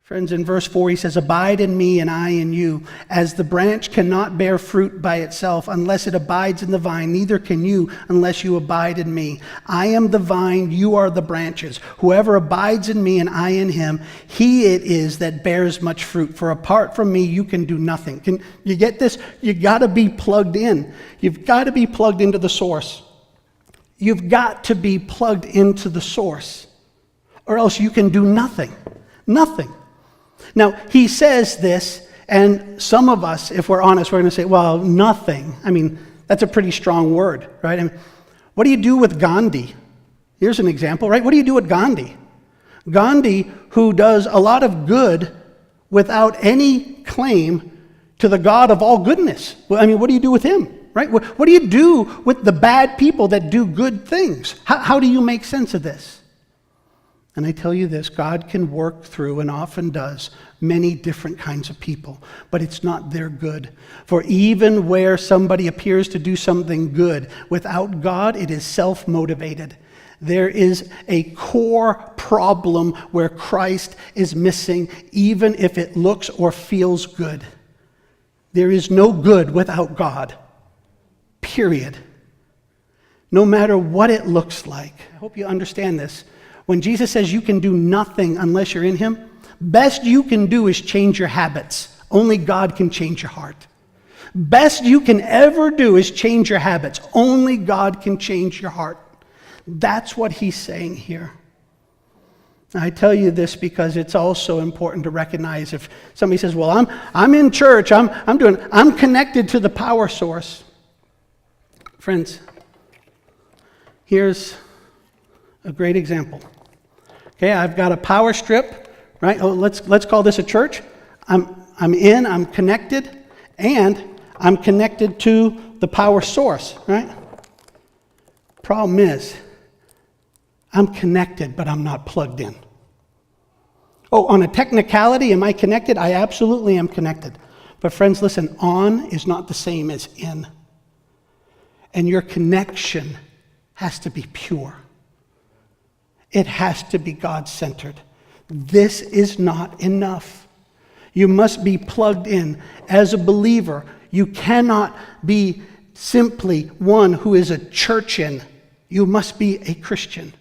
Friends, in verse 4, he says, "Abide in me and I in you. As the branch cannot bear fruit by itself unless it abides in the vine, neither can you unless you abide in me. I am the vine, you are the branches. Whoever abides in me and I in him, he it is that bears much fruit. For apart from me, you can do nothing." Can you get this? You got to be plugged in. You've got to be plugged into the source. You've got to be plugged into the source, or else you can do nothing. Nothing. Now, he says this, and some of us, if we're honest, we're going to say, well, nothing. I mean, that's a pretty strong word, right? I mean, what do you do with Gandhi? Here's an example, right? What do you do with Gandhi? Gandhi, who does a lot of good without any claim to the God of all goodness. Well, I mean, what do you do with him, right? What do you do with the bad people that do good things? How do you make sense of this? And I tell you this, God can work through, and often does, many different kinds of people, but it's not their good. For even where somebody appears to do something good, without God, it is self-motivated. There is a core problem where Christ is missing, even if it looks or feels good. There is no good without God, period. No matter what it looks like. I hope you understand this. When Jesus says you can do nothing unless you're in him, best you can do is change your habits. Only God can change your heart. Best you can ever do is change your habits. Only God can change your heart. That's what he's saying here. I tell you this because it's also important to recognize if somebody says, well, I'm in church, I'm connected to the power source. Friends, here's a great example. Okay, I've got a power strip, right? Oh, let's call this a church. I'm connected, and I'm connected to the power source, right? Problem is, I'm connected, but I'm not plugged in. Oh, on a technicality, am I connected? I absolutely am connected. But friends, listen, on is not the same as in. And your connection has to be pure. It has to be God-centered. This is not enough. You must be plugged in. As a believer, you cannot be simply one who is a church-in. You must be a Christian.